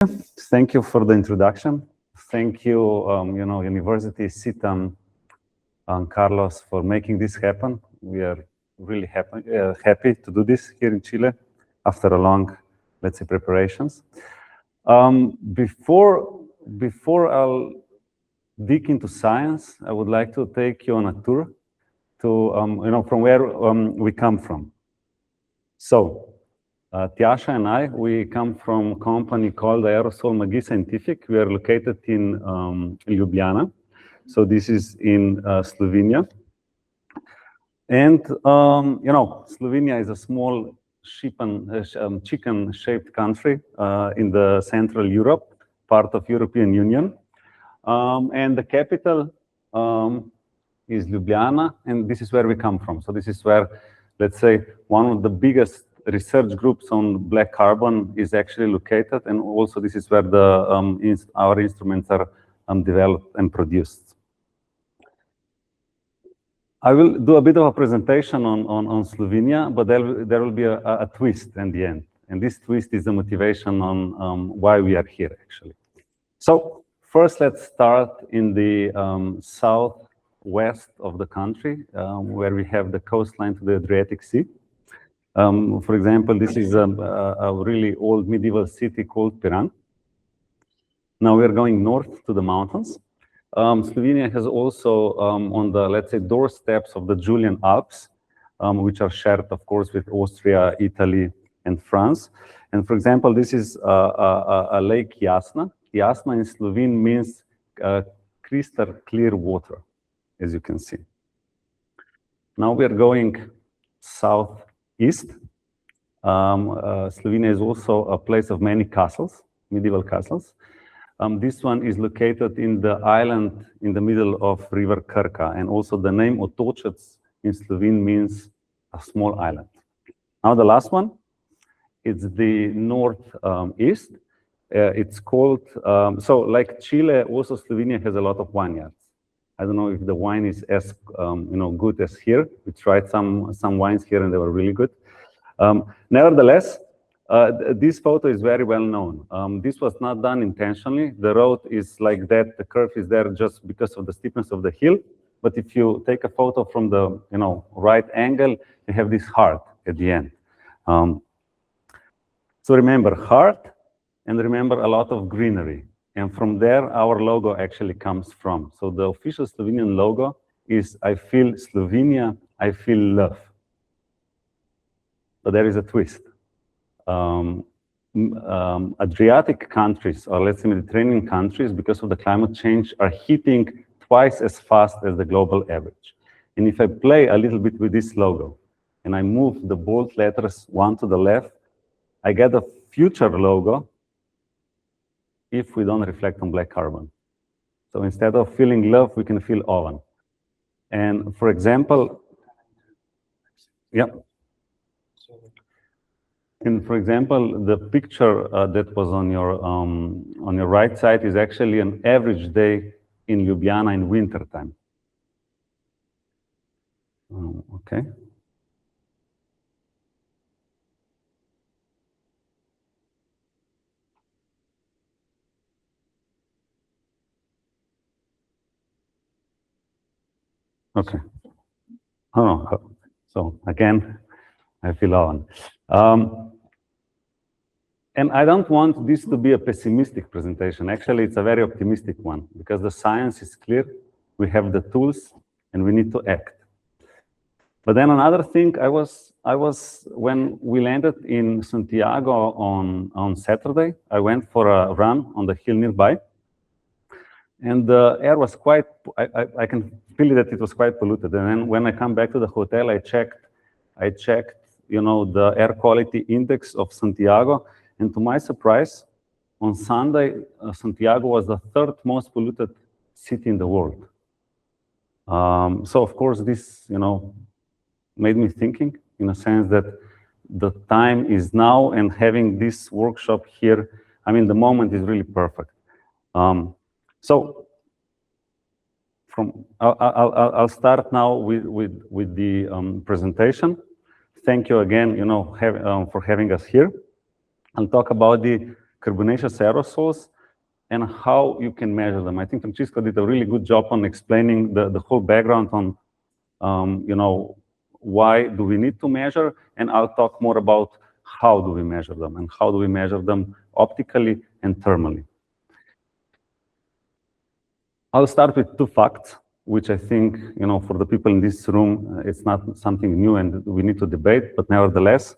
Thank you for the introduction. Thank you, University CITAM Carlos for making this happen. We are really happy to do this here in Chile after a long, let's say, preparations. Before I'll dig into science, I would like to take you on a tour to, from where we come from. So, Tiasha and I, we come from a company called Aerosol Magis Scientific. We are located in Ljubljana. So this is in Slovenia. And, Slovenia is a small chicken-shaped country in the Central Europe, part of European Union. And the capital is Ljubljana, and this is where we come from. So this is where, let's say, one of the biggest research groups on black carbon is actually located, and also this is where the our instruments are developed and produced. I will do a bit of a presentation on Slovenia, but there will be a twist in the end, and this twist is the motivation on why we are here, actually. So first, let's start in the southwest of the country, where we have the coastline to the Adriatic Sea. For example, this is a really old medieval city called Piran. Now we're going north to the mountains. Slovenia has also on the, let's say, doorsteps of the Julian Alps, which are shared, of course, with Austria, Italy, and France. And for example, this is a lake Jasna. Jasna in Slovene means crystal clear water, as you can see. Now we're going south east. Slovenia is also a place of many castles, medieval castles. This one is located in the island in the middle of River Krka, and also the name Otočec in Slovene means a small island. Now the last one, it's the northeast. It's called, so like Chile, also Slovenia has a lot of vineyards. I don't know if the wine is as good as here. We tried some wines here and they were really good. Nevertheless, this photo is very well known. This was not done intentionally. The road is like that. The curve is there just because of the steepness of the hill. But if you take a photo from the right angle, you have this heart at the end. So remember heart, and remember a lot of greenery. And from there, our logo actually comes from. So the official Slovenian logo is, I feel Slovenia, I feel love. But there is a twist. Adriatic countries, or let's say Mediterranean countries, because of the climate change, are heating twice as fast as the global average. And if I play a little bit with this logo, and I move the bold letters one to the left, I get a future logo if we don't reflect on black carbon. So instead of feeling love, we can feel oven. And for example, yeah. And for example, the picture that was on your right side is actually an average day in Ljubljana in winter time. Okay. Okay. Oh, so again, I feel on. And I don't want this to be a pessimistic presentation. Actually, it's a very optimistic one because the science is clear. We have the tools and we need to act. But then another thing, I was when we landed in Santiago on Saturday, I went for a run on the hill nearby. And the air was quite, I can feel that it was quite polluted. And then when I come back to the hotel, I checked, the air quality index of Santiago. And to my surprise, on Sunday, Santiago was the third most polluted city in the world. So of course, this, made me thinking in a sense that the time is now, and having this workshop here, I mean, the moment is really perfect. So I'll start now with the presentation. Thank you again, for having us here. I'll talk about the carbonaceous aerosols and how you can measure them. I think Francisco did a really good job on explaining the whole background on, why do we need to measure, and I'll talk more about how do we measure them and how do we measure them optically and thermally. I'll start with two facts, which I think, for the people in this room, it's not something new and we need to debate, but nevertheless,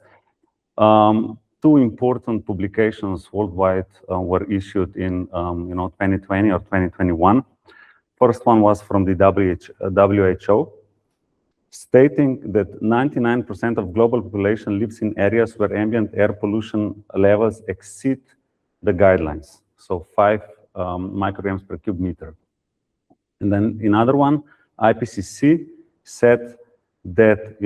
two important publications worldwide were issued in 2020 or 2021. First one was from the WHO, stating that 99% of global population lives in areas where ambient air pollution levels exceed the guidelines, so 5 micrograms per cubic meter. And then another one, IPCC said that,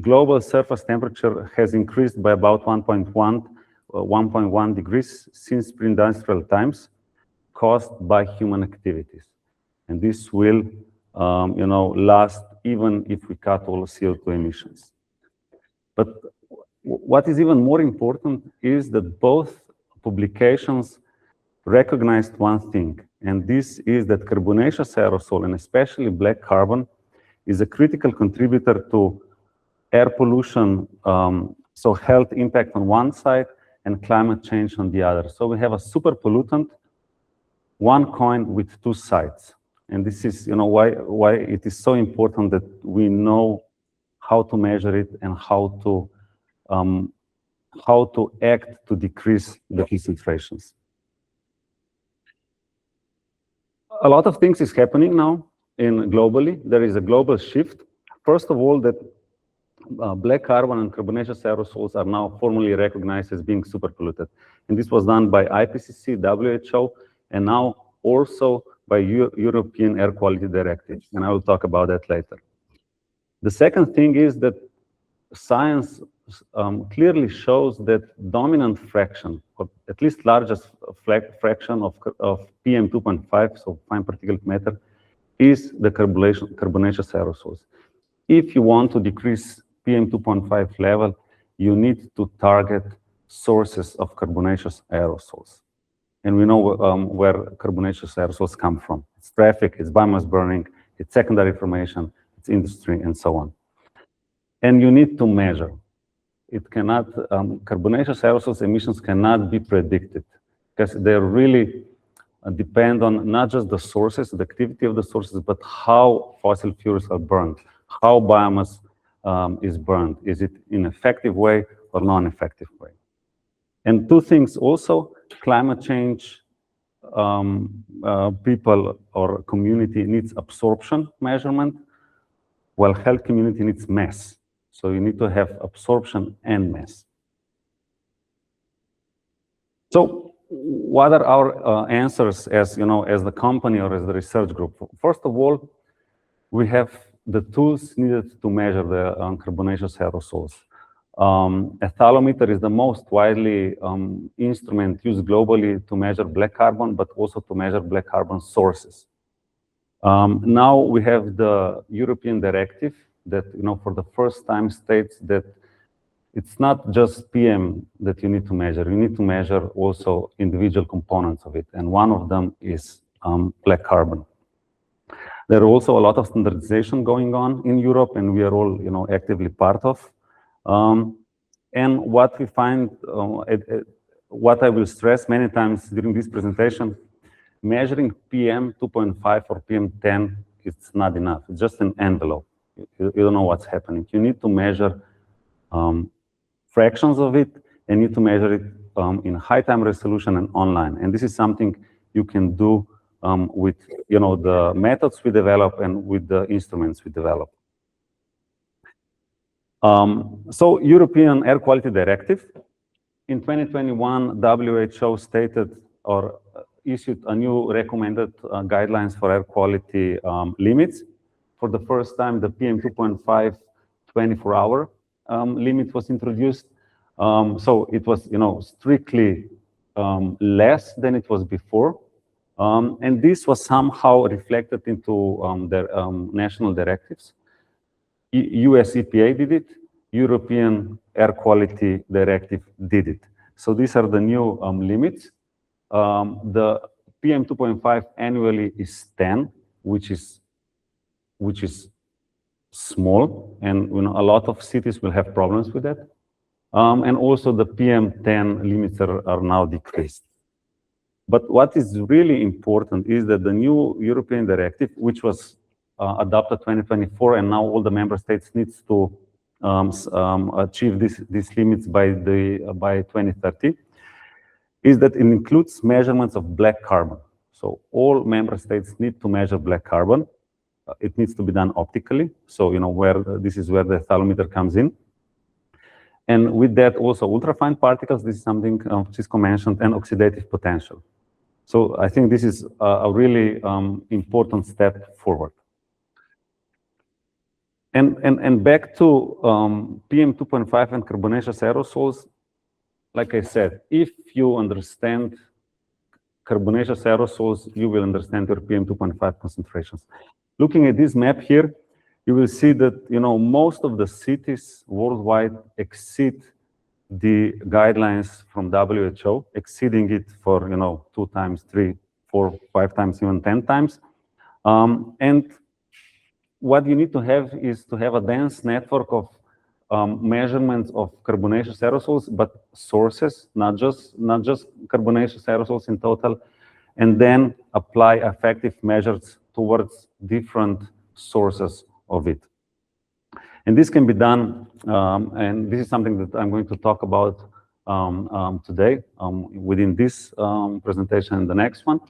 global surface temperature has increased by about 1.1 degrees since pre-industrial times, caused by human activities. And this will, last even if we cut all CO2 emissions. But what is even more important is that both publications recognized one thing, and this is that carbonaceous aerosol, and especially black carbon, is a critical contributor to air pollution, so health impact on one side and climate change on the other. So we have a super pollutant, one coin with two sides. And this is why it is so important that we know how to measure it and how to act to decrease the concentrations. A lot of things is happening now globally. There is a global shift. First of all, that black carbon and carbonaceous aerosols are now formally recognized as being super polluted. And this was done by IPCC, WHO, and now also by European Air Quality Directive. And I will talk about that later. The second thing is that science clearly shows that dominant fraction, or at least largest fraction of PM 2.5, so fine particulate matter, is the carbonaceous aerosols. If you want to decrease PM 2.5 level, you need to target sources of carbonaceous aerosols. And we know where carbonaceous aerosols come from. It's traffic, it's biomass burning, it's secondary formation, it's industry, and so on. And you need to measure. It cannot, carbonaceous aerosols emissions cannot be predicted because they really depend on not just the sources, the activity of the sources, but how fossil fuels are burned, how biomass is burned. Is it in an effective way or non-effective way? And two things also, climate change, people or community needs absorption measurement, while health community needs mass. So you need to have absorption and mass. So what are our answers as, as the company or as the research group? First of all, we have the tools needed to measure the carbonaceous aerosols. A thalometer is the most widely instrument used globally to measure black carbon, but also to measure black carbon sources. Now we have the European directive that, for the first time states that it's not just PM that you need to measure. You need to measure also individual components of it, and one of them is black carbon. There are also a lot of standardization going on in Europe, and we are all, actively part of. And what we find, what I will stress many times during this presentation, measuring PM 2.5 or PM 10, it's not enough. It's just an envelope. You don't know what's happening. You need to measure fractions of it, and you need to measure it in high time resolution and online. And this is something you can do with the methods we develop and with the instruments we develop. So European Air Quality Directive. In 2021, WHO stated or issued a new recommended guidelines for air quality limits. For the first time, the PM 2.5 24-hour limit was introduced. So it was, strictly less than it was before. And this was somehow reflected into their national directives. US EPA did it, European Air Quality Directive did it. So these are the new limits. The PM 2.5 annually is 10, which is small, and a lot of cities will have problems with that. And also the PM10 limits are now decreased. But what is really important is that the new European directive, which was adopted 2024, and now all the member states needs to achieve these limits by 2030, is that it includes measurements of black carbon. So all member states need to measure black carbon. It needs to be done optically. So this is where the phthalometer comes in. And with that also ultrafine particles, this is something Cisco mentioned, and oxidative potential. So I think this is a really important step forward. And back to PM 2.5 and carbonaceous aerosols, like I said, if you understand carbonaceous aerosols, you will understand your PM 2.5 concentrations. Looking at this map here, you will see that most of the cities worldwide exceed the guidelines from WHO, exceeding it for 2 times, 3, 4, 5 times, even 10 times. And what you need to have is to have a dense network of measurements of carbonaceous aerosols, but sources, not just carbonaceous aerosols in total, and then apply effective measures towards different sources of it. And this can be done, and this is something that I'm going to talk about today within this presentation and the next one.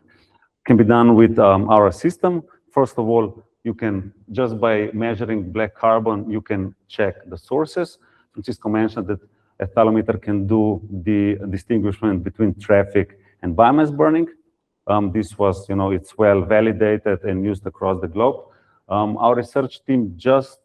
Can be done with our system. First of all, you can, just by measuring black carbon, you can check the sources. Francisco mentioned that a phthalometer can do the distinguishment between traffic and biomass burning. This was, it's well validated and used across the globe. Our research team just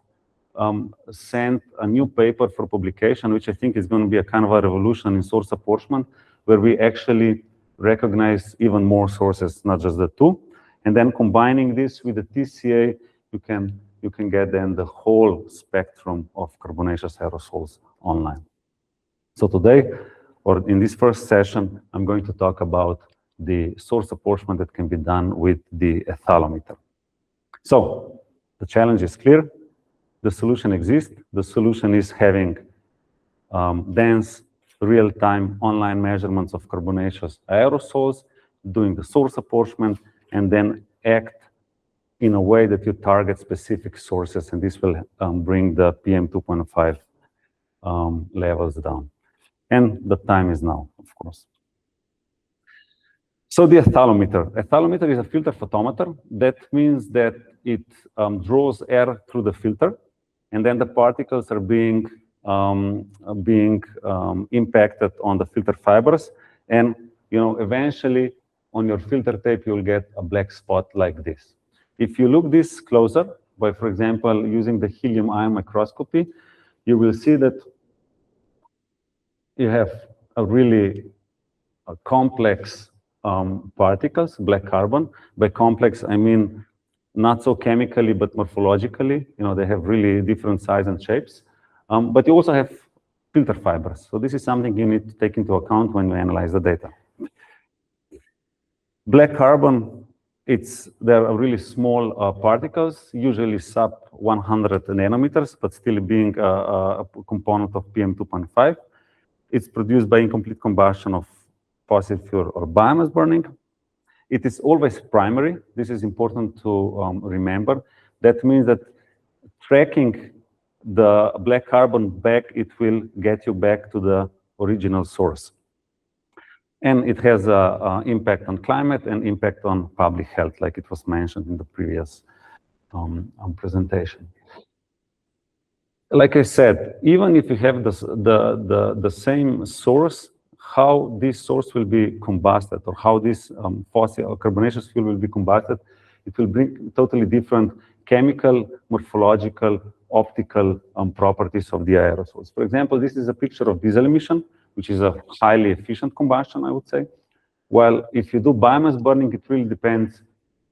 sent a new paper for publication, which I think is going to be a kind of a revolution in source apportionment, where we actually recognize even more sources, not just the 2. And then combining this with the TCA, you can get then the whole spectrum of carbonaceous aerosols online. So today, or in this first session, I'm going to talk about the source apportionment that can be done with the phthalometer. So the challenge is clear. The solution exists. The solution is having dense, real-time online measurements of carbonaceous aerosols, doing the source apportionment, and then act in a way that you target specific sources, and this will bring the PM 2.5 levels down. And the time is now, of course. So the phthalometer. A phthalometer is a filter photometer. That means that it draws air through the filter, and then the particles are being impacted on the filter fibers, and eventually on your filter tape you'll get a black spot like this. If you look this closer, by for example using the helium ion microscopy, you will see that you have a really complex particles, black carbon. By complex, I mean not so chemically, but morphologically. They have really different size and shapes. But you also have filter fibers. So this is something you need to take into account when you analyze the data. Black carbon, there are really small particles, usually sub 100 nanometers, but still being a component of PM 2.5. It's produced by incomplete combustion of fossil fuel or biomass burning. It is always primary. This is important to remember. That means that tracking the black carbon back, it will get you back to the original source. And it has an impact on climate and impact on public health, like it was mentioned in the previous presentation. Like I said, even if you have the same source, how this source will be combusted, or how this fossil or carbonaceous fuel will be combusted, it will bring totally different chemical, morphological, optical properties of the aerosols. For example, this is a picture of diesel emission, which is a highly efficient combustion, I would say. While if you do biomass burning, it really depends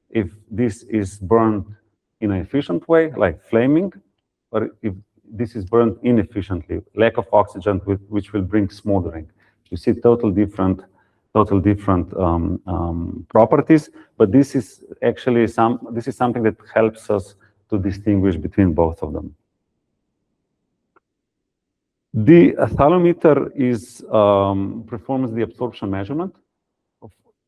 if this is burned in an efficient way, like flaming, or if this is burned inefficiently, lack of oxygen, which will bring smoldering. You see total different properties, but this is actually something that helps us to distinguish between both of them. The thalamometer performs the absorption measurement.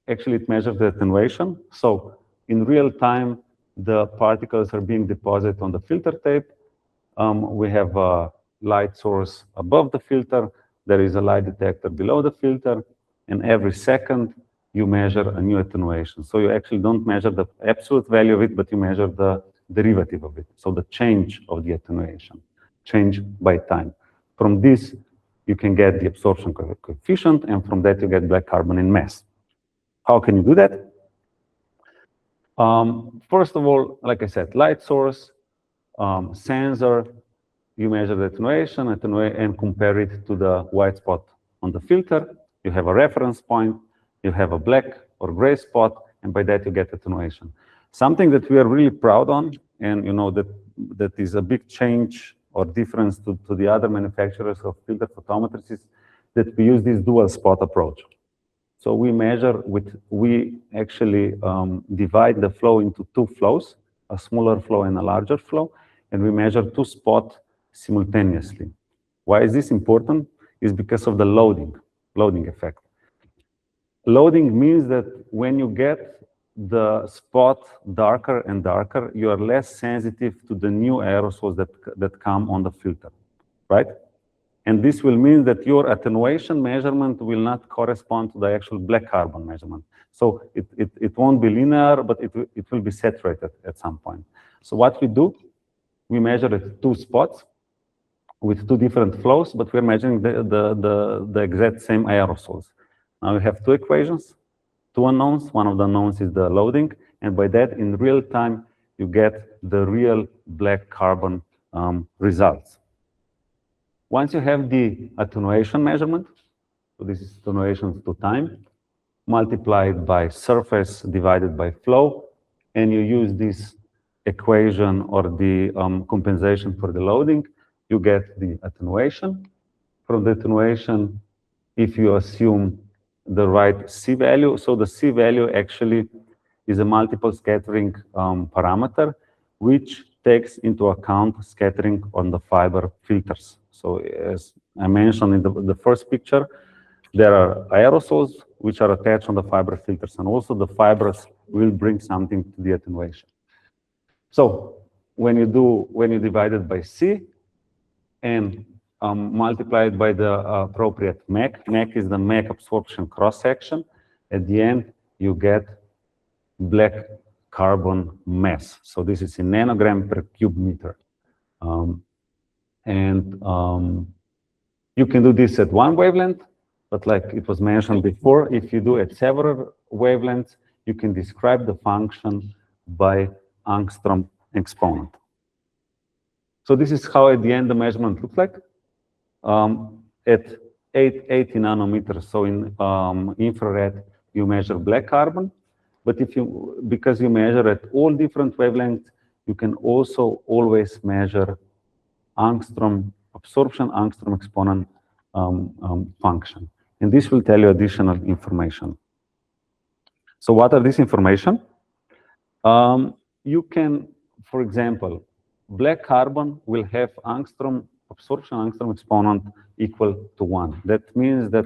Actually, it measures the attenuation. So in real time, the particles are being deposited on the filter tape. We have a light source above the filter. There is a light detector below the filter. And every second, you measure a new attenuation. So you actually don't measure the absolute value of it, but you measure the derivative of it. So the change of the attenuation, change by time. From this, you can get the absorption coefficient, and from that, you get black carbon in mass. How can you do that? First of all, like I said, light source, sensor, you measure the attenuation, and compare it to the white spot on the filter. You have a reference point, you have a black or gray spot, and by that you get attenuation. Something that we are really proud on, and you know that is a big change or difference to the other manufacturers of filter photometers, is that we use this dual spot approach. So we actually divide the flow into two flows, a smaller flow and a larger flow, and we measure two spots simultaneously. Why is this important? It's because of the loading effect. Loading means that when you get the spot darker and darker, you are less sensitive to the new aerosols that come on the filter, right? And this will mean that your attenuation measurement will not correspond to the actual black carbon measurement. So it won't be linear, but it will be saturated at some point. So what we do, we measure at two spots with two different flows, but we're measuring the exact same aerosols. Now we have two equations, two unknowns. One of the unknowns is the loading, and by that, in real time, you get the real black carbon results. Once you have the attenuation measurement, so this is attenuation to time, multiplied by surface divided by flow, and you use this equation or the compensation for the loading, you get the attenuation. From the attenuation, if you assume the right C value, so the C value actually is a multiple scattering parameter, which takes into account scattering on the fiber filters. So as I mentioned in the first picture, there are aerosols which are attached on the fiber filters, and also the fibers will bring something to the attenuation. So when you divide it by C and multiply it by the appropriate MAC, MAC is the MAC absorption cross-section, at the end you get black carbon mass. So this is in nanogram per cube meter. You can do this at one wavelength, but like it was mentioned before, if you do at several wavelengths, you can describe the function by angstrom exponent. So this is how at the end the measurement looks like. At 80 nanometers, so in infrared, you measure black carbon, but because you measure at all different wavelengths, you can also always measure angstrom absorption, angstrom exponent function. And this will tell you additional information. So what are this information? You can, for example, black carbon will have angstrom absorption, angstrom exponent equal to 1. That means that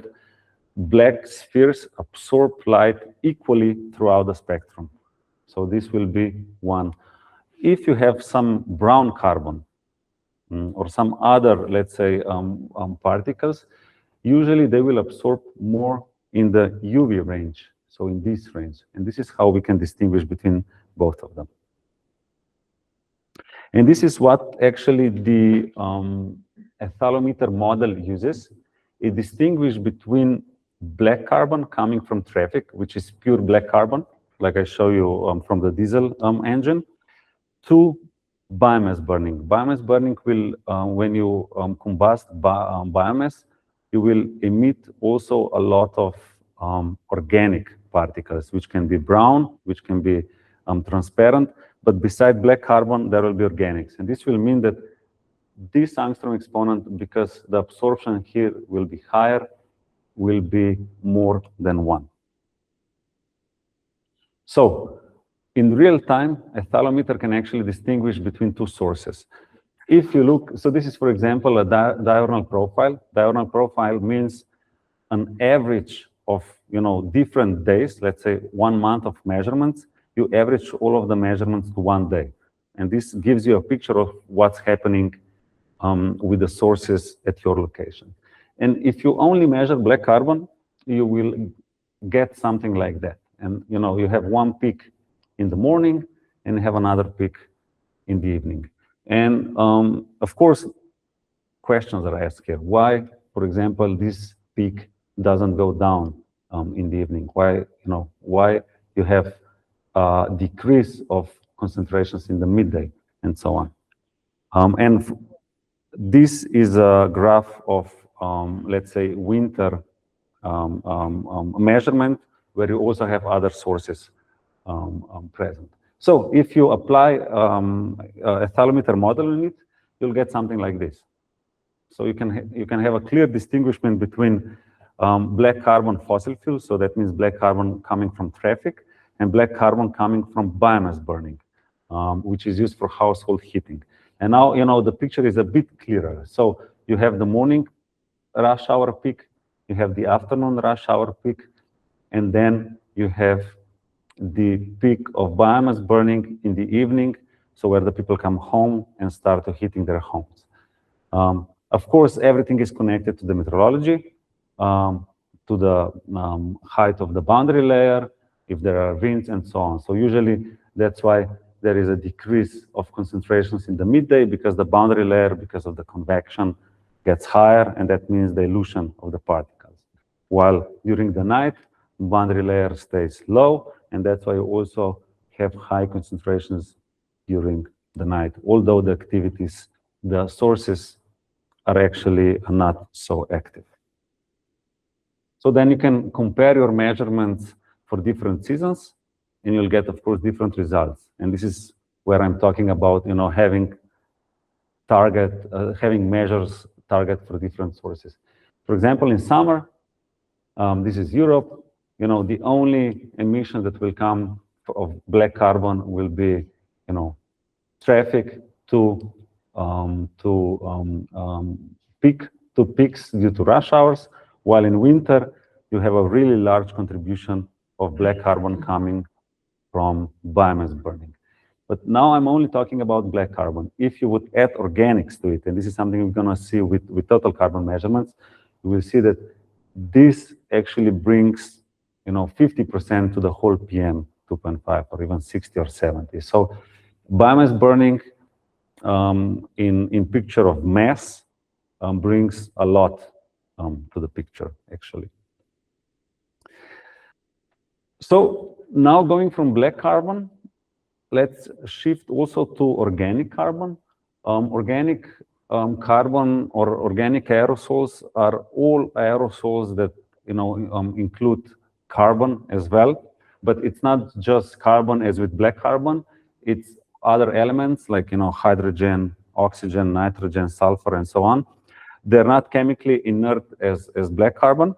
black spheres absorb light equally throughout the spectrum. So this will be 1. If you have some brown carbon or some other, let's say, particles, usually they will absorb more in the UV range, so in this range. And this is how we can distinguish between both of them. And this is what actually the thalamometer model uses. It distinguishes between black carbon coming from traffic, which is pure black carbon, like I show you from the diesel engine, to biomass burning. Biomass burning will, when you combust biomass, you will emit also a lot of organic particles, which can be brown, which can be transparent, but beside black carbon, there will be organics. And this will mean that this angstrom exponent, because the absorption here will be higher, will be more than 1. So in real time, a thalamometer can actually distinguish between 2 sources. If you look, so this is, for example, a diurnal profile. Diurnal profile means an average of, different days, let's say 1 month of measurements. You average all of the measurements to 1 day. And this gives you a picture of what's happening with the sources at your location. And if you only measure black carbon, you will get something like that. And you have one peak in the morning and have another peak in the evening. And of course, questions are asked here. Why, for example, this peak doesn't go down in the evening? Why, why you have a decrease of concentrations in the midday and so on? And this is a graph of, let's say, winter measurement, where you also have other sources present. So if you apply a thalamometer model in it, you'll get something like this. So you can have a clear distinguishment between black carbon fossil fuels, so that means black carbon coming from traffic, and black carbon coming from biomass burning, which is used for household heating. And now, the picture is a bit clearer. So you have the morning rush hour peak, you have the afternoon rush hour peak, and then you have the peak of biomass burning in the evening, so where the people come home and start heating their homes. Of course, everything is connected to the meteorology, to the height of the boundary layer, if there are winds, and so on. So usually, that's why there is a decrease of concentrations in the midday, because the boundary layer, because of the convection, gets higher, and that means dilution of the particles. While during the night, boundary layer stays low, and that's why you also have high concentrations during the night, although the activities, the sources are actually not so active. So then you can compare your measurements for different seasons, and you'll get, of course, different results. And this is where I'm talking about, having measures target for different sources. For example, in summer, this is Europe. The only emission that will come of black carbon will be, traffic to peaks due to rush hours, while in winter, you have a really large contribution of black carbon coming from biomass burning. But now I'm only talking about black carbon. If you would add organics to it, and this is something we're going to see with total carbon measurements, you will see that this actually brings 50% to the whole PM 2.5, or even 60 or 70. So biomass burning in picture of mass brings a lot to the picture, actually. So now going from black carbon, let's shift also to organic carbon. Organic carbon or organic aerosols are all aerosols that include carbon as well, but it's not just carbon as with black carbon. It's other elements like hydrogen, oxygen, nitrogen, sulfur, and so on. They're not chemically inert as black carbon.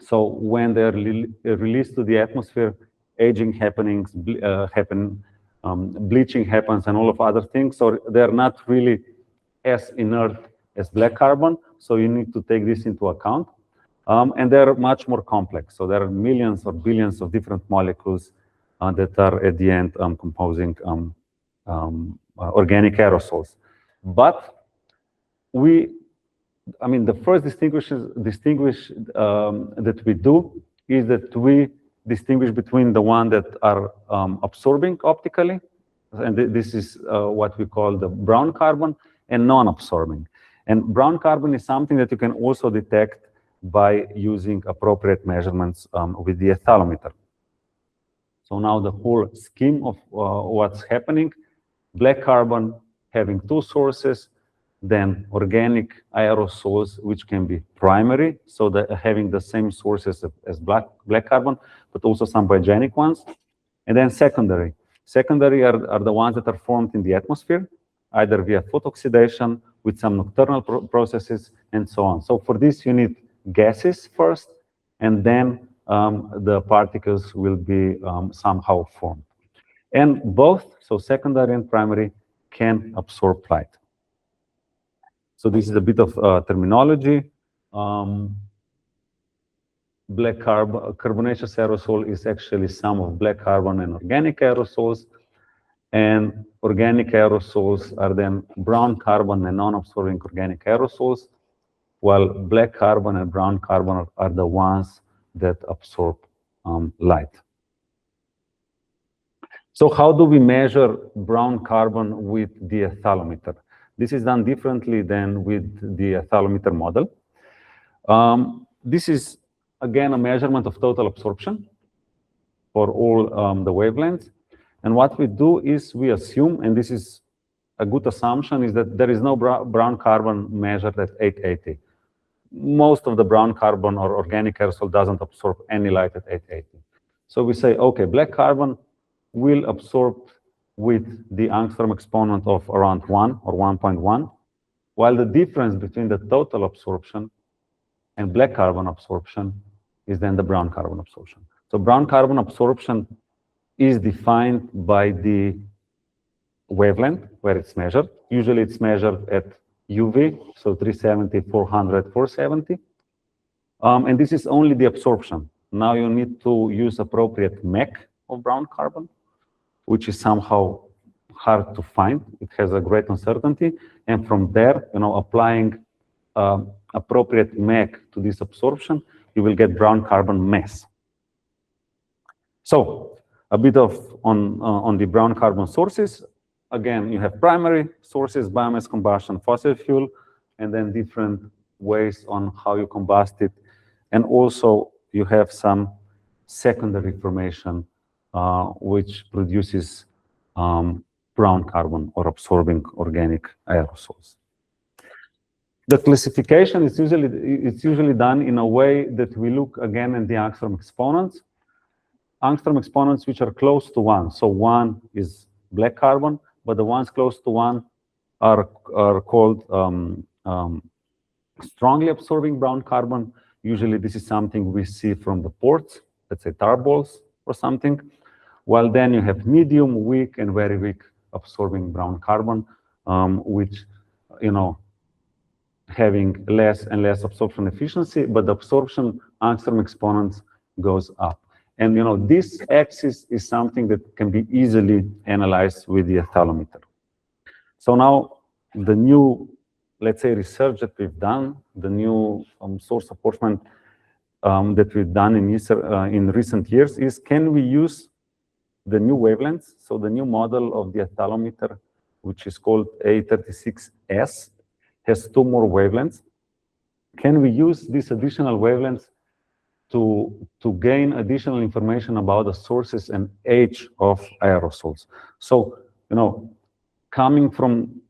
So when they're released to the atmosphere, aging happenings bleaching happens, and all of other things. So they're not really as inert as black carbon. So you need to take this into account. And they're much more complex. So there are millions or billions of different molecules that are at the end composing organic aerosols. But the first distinguish that we do is that we distinguish between the one that are absorbing optically, and this is what we call the brown carbon, and non-absorbing. And brown carbon is something that you can also detect by using appropriate measurements with the thalamometer. So now the whole scheme of what's happening, black carbon having 2 sources, then organic aerosols, which can be primary, so that having the same sources as black carbon, but also some biogenic ones, and then secondary. Secondary are the ones that are formed in the atmosphere, either via photooxidation with some nocturnal processes, and so on. So for this, you need gases first, and then the particles will be somehow formed. And both, so secondary and primary, can absorb light. So this is a bit of terminology. Black carbonaceous aerosol is actually sum of black carbon and organic aerosols. And organic aerosols are then brown carbon and non-absorbing organic aerosols, while black carbon and brown carbon are the ones that absorb light. So how do we measure brown carbon with the ethalometer? This is done differently than with the ethalometer model. This is, again, a measurement of total absorption for all the wavelengths. And what we do is we assume, and this is a good assumption, is that there is no brown carbon measured at 880. Most of the brown carbon or organic aerosol doesn't absorb any light at 880. So we say, okay, black carbon will absorb with the angstrom exponent of around 1 or 1.1, while the difference between the total absorption and black carbon absorption is then the brown carbon absorption. So brown carbon absorption is defined by the wavelength where it's measured. Usually it's measured at UV, so 370, 400, 470. And this is only the absorption. Now you need to use appropriate MEC of brown carbon, which is somehow hard to find. It has a great uncertainty. And from there, applying appropriate MEC to this absorption, you will get brown carbon mass. So a bit of on the brown carbon sources. Again, you have primary sources, biomass combustion, fossil fuel, and then different ways on how you combust it. And also you have some secondary formation which produces brown carbon or absorbing organic aerosols. The classification is usually done in a way that we look again at the angstrom exponents. Angstrom exponents which are close to 1. So 1 is black carbon, but the ones close to 1 are called strongly absorbing brown carbon. Usually this is something we see from the ports, let's say tar balls or something. While then you have medium, weak, and very weak absorbing brown carbon, which, having less and less absorption efficiency, but the absorption angstrom exponents goes up. And this axis is something that can be easily analyzed with the ethalometer. So now the new, let's say, research that we've done, the new source apportionment that we've done in recent years is, can we use the new wavelengths? So the new model of the ethalometer, which is called A36S, has 2 more wavelengths. Can we use these additional wavelengths to gain additional information about the sources and age of aerosols? So, coming from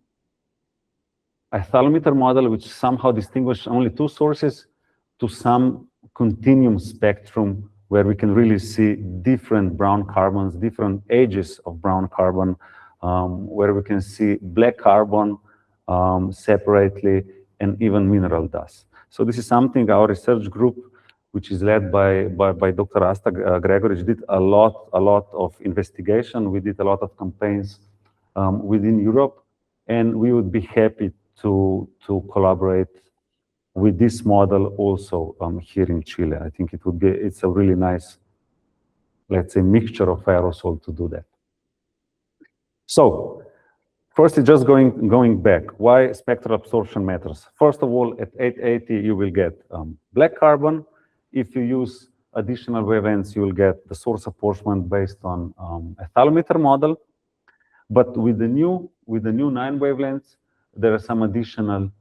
a ethalometer model, which somehow distinguishes only 2 sources, to some continuum spectrum where we can really see different brown carbons, different ages of brown carbon, where we can see black carbon separately, and even mineral dust. So this is something our research group, which is led by Dr. Asta Gregoric, did a lot of investigation. We did a lot of campaigns within Europe, and we would be happy to collaborate with this model also here in Chile. I think it's a really nice, let's say, mixture of aerosol to do that. So first, it's just going back. Why spectral absorption matters? First of all, at 880, you will get black carbon. If you use additional wavelengths, you will get the source apportionment based on a ethalometer model. But with the new 9 wavelengths, there are some additional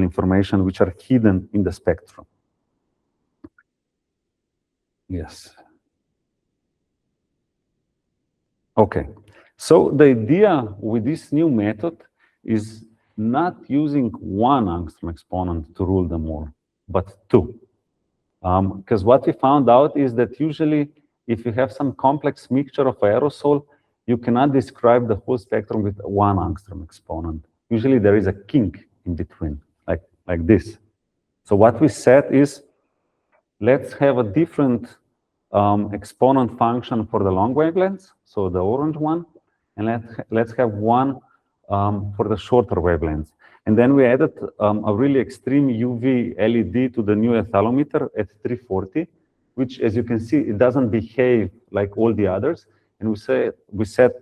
information which are hidden in the spectrum. Yes. Okay. So the idea with this new method is not using 1 angstrom exponent to rule them all, but 2. Because what we found out is that usually if you have some complex mixture of aerosol, you cannot describe the whole spectrum with 1 angstrom exponent. Usually there is a kink in between, like this. So what we said is, let's have a different exponent function for the long wavelengths, so the orange one, and let's have one for the shorter wavelengths. And then we added a really extreme UV LED to the new ethalometer at 340, which, as you can see, it doesn't behave like all the others. And we said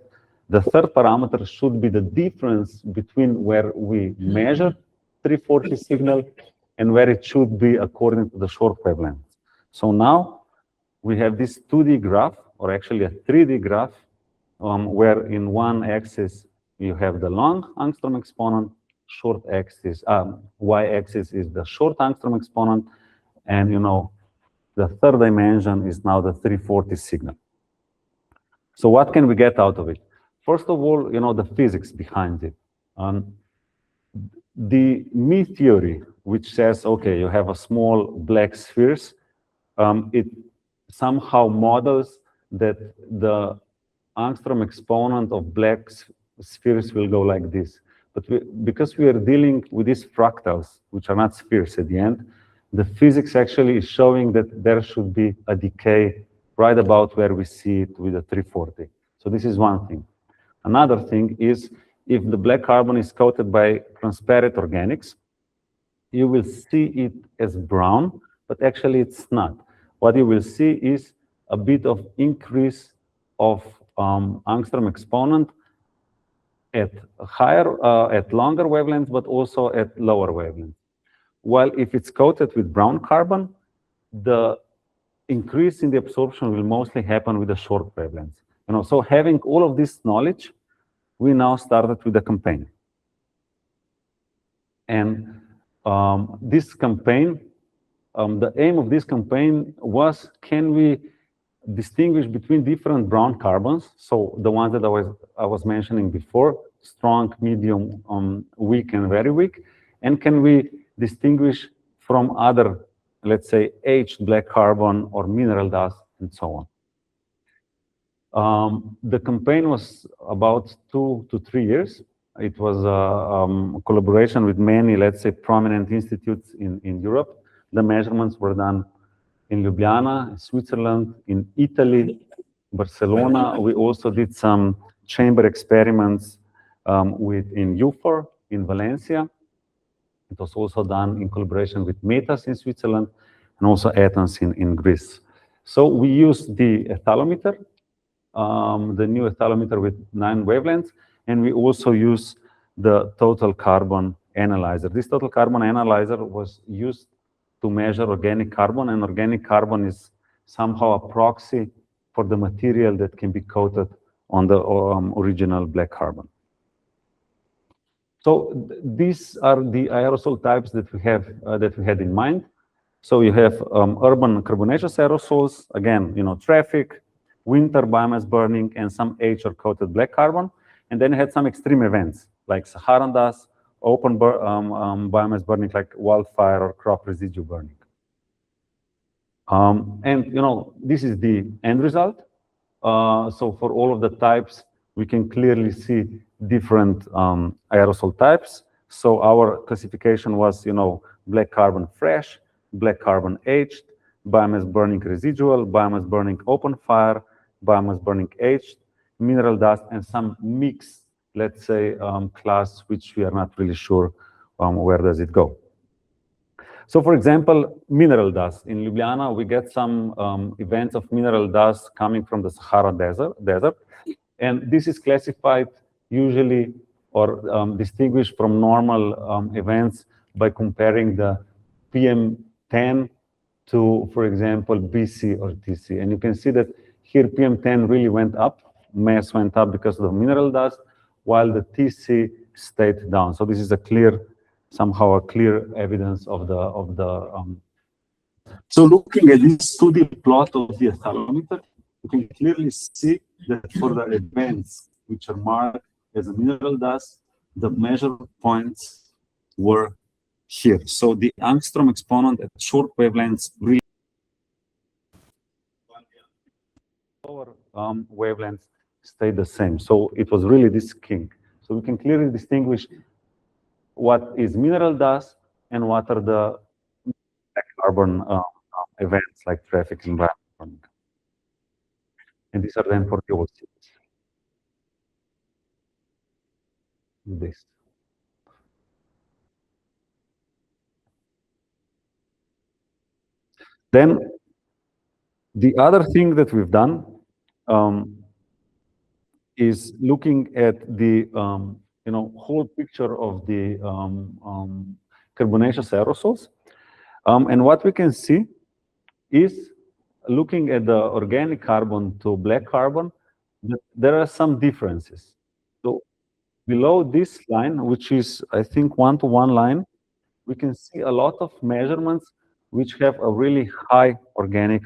the third parameter should be the difference between where we measure 340 signal and where it should be according to the short wavelength. So now we have this 2D graph, or actually a 3D graph, where in one axis you have the long angstrom exponent, short axis, y-axis is the short angstrom exponent, and the third dimension is now the 340 signal. So what can we get out of it? First of all, the physics behind it. The me theory, which says, okay, you have a small black spheres, it somehow models that the angstrom exponent of black spheres will go like this. But because we are dealing with these fractals, which are not spheres at the end, the physics actually is showing that there should be a decay right about where we see it with the 340. So this is one thing. Another thing is, if the black carbon is coated by transparent organics, you will see it as brown, but actually it's not. What you will see is a bit of increase of angstrom exponent at longer wavelengths, but also at lower wavelengths. While if it's coated with brown carbon, the increase in the absorption will mostly happen with the short wavelengths. So having all of this knowledge, we now started with the campaign. And this campaign, the aim of this campaign was, can we distinguish between different brown carbons, so the ones that I was mentioning before, strong, medium, weak, and very weak, and can we distinguish from other, let's say, aged black carbon or mineral dust, and so on. The campaign was about 2 to 3 years. It was a collaboration with many, let's say, prominent institutes in Europe. The measurements were done in Ljubljana, Switzerland, in Italy, Barcelona. We also did some chamber experiments in UFOR, in Valencia. It was also done in collaboration with Métodos in Switzerland and also Athens in Greece. So we used the ethalometer, the new ethalometer with 9 wavelengths, and we also use the total carbon analyzer. This total carbon analyzer was used to measure organic carbon, and organic carbon is somehow a proxy for the material that can be coated on the original black carbon. So these are the aerosol types that we have that we had in mind. So you have urban carbonaceous aerosols, again, traffic, winter biomass burning, and some HR-coated black carbon. And then you had some extreme events like Saharan dust, open biomass burning like wildfire or crop residue burning. And this is the end result. So for all of the types, we can clearly see different aerosol types. So our classification was, black carbon fresh, black carbon aged, biomass burning residual, biomass burning open fire, biomass burning aged, mineral dust, and some mixed, let's say, class, which we are not really sure where does it go. So for example, mineral dust. In Ljubljana, we get some events of mineral dust coming from the Sahara Desert. And this is classified usually or distinguished from normal events by comparing the PM10 to, for example, BC or TC. And you can see that here PM10 really went up, mass went up because of the mineral dust, while the TC stayed down. So this is somehow a clear evidence of the. So looking at this 2D plot of the ethalometer, you can clearly see that for the events which are marked as a mineral dust, the measure points were here. So the angstrom exponent at short wavelengths really lower wavelengths stayed the same. So it was really this kink. So we can clearly distinguish what is mineral dust and what are the carbon events like traffic and environment. And these are then for the old cities. This. Then the other thing that we've done is looking at the whole picture of the carbonaceous aerosols. And what we can see is, looking at the organic carbon to black carbon, that there are some differences. So below this line, which is, I think, 1-to-1 line, we can see a lot of measurements which have a really high organic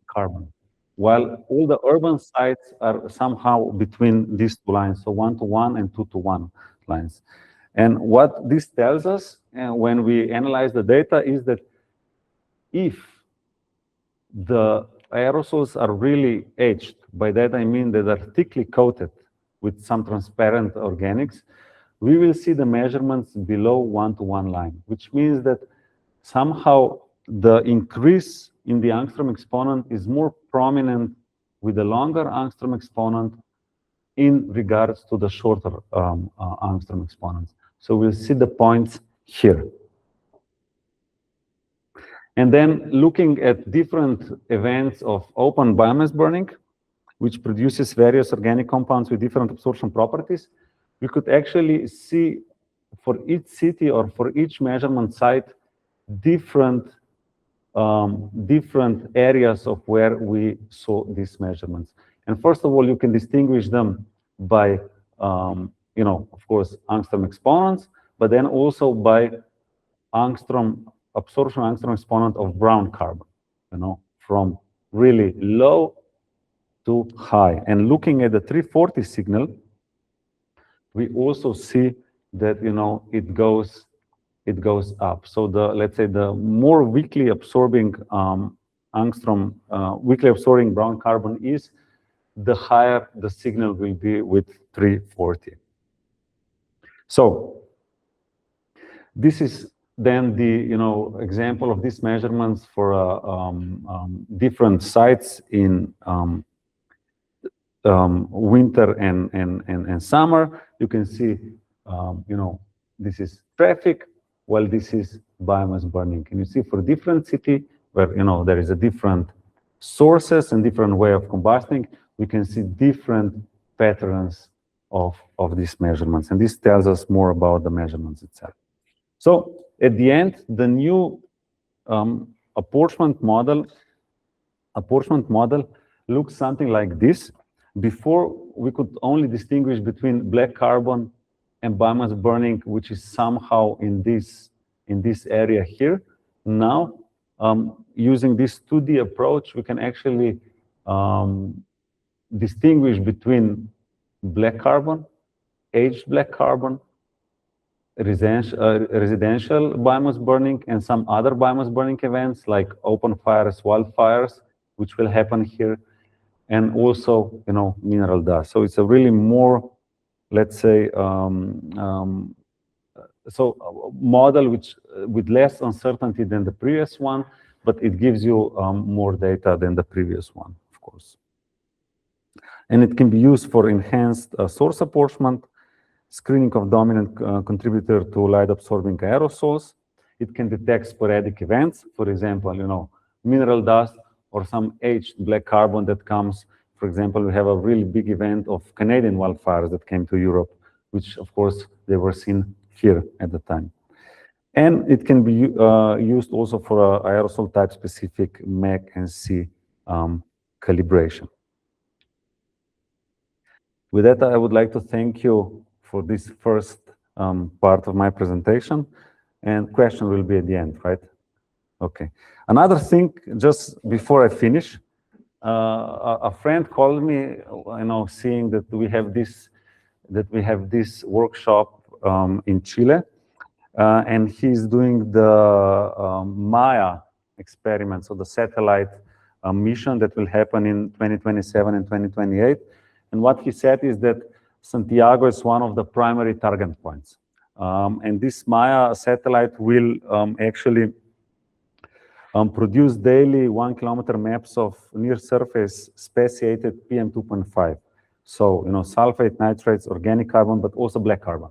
carbon, while all the urban sites are somehow between these two lines, so 1-to-1 and 2-to-1 lines. And what this tells us, when we analyze the data, is that if the aerosols are really aged, by that I mean that they're thickly coated with some transparent organics, we will see the measurements below 1-to-1 line, which means that somehow the increase in the angstrom exponent is more prominent with the longer angstrom exponent in regards to the shorter angstrom exponents. So we'll see the points here. And then looking at different events of open biomass burning, which produces various organic compounds with different absorption properties, we could actually see for each city or for each measurement site different areas of where we saw these measurements. And first of all, you can distinguish them by, of course, angstrom exponents, but then also by absorption angstrom exponent of brown carbon, from really low to high. And looking at the 340 signal, we also see that it goes up. So let's say the more weakly absorbing weakly absorbing brown carbon is, the higher the signal will be with 340. So this is then the example of these measurements for different sites in winter and summer. You can see, this is traffic, while this is biomass burning. And you see for different city where there is a different sources and different way of combusting, we can see different patterns of these measurements. And this tells us more about the measurements itself. So at the end, the new apportionment model looks something like this. Before, we could only distinguish between black carbon and biomass burning, which is somehow in this area here. Now, using this 2D approach, we can actually distinguish between black carbon, aged black carbon, residential biomass burning, and some other biomass burning events like open fires, wildfires, which will happen here, and also mineral dust. So it's a really more, let's say, model which with less uncertainty than the previous one, but it gives you more data than the previous one, of course. And it can be used for enhanced source apportionment, screening of dominant contributor to light-absorbing aerosols. It can detect sporadic events, for example, mineral dust or some aged black carbon that comes. For example, we have a really big event of Canadian wildfires that came to Europe, which, of course, they were seen here at the time. And it can be used also for aerosol type-specific MEC and C calibration. With that, I would like to thank you for this first part of my presentation, and question will be at the end, right? Okay. Another thing, just before I finish, a friend called me, seeing that we have this workshop in Chile, and he's doing the Maya experiment, so the satellite mission that will happen in 2027 and 2028. And what he said is that Santiago is one of the primary target points. And this Maya satellite will actually produce daily 1 kilometer maps of near surface speciated PM2.5. So, sulfate, nitrates, organic carbon, but also black carbon.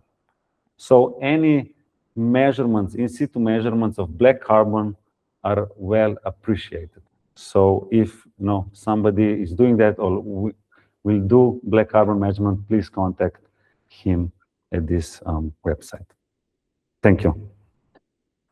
So any measurements, in situ measurements of black carbon are well appreciated. So if somebody is doing that or will do black carbon measurement, please contact him at this website. Thank you.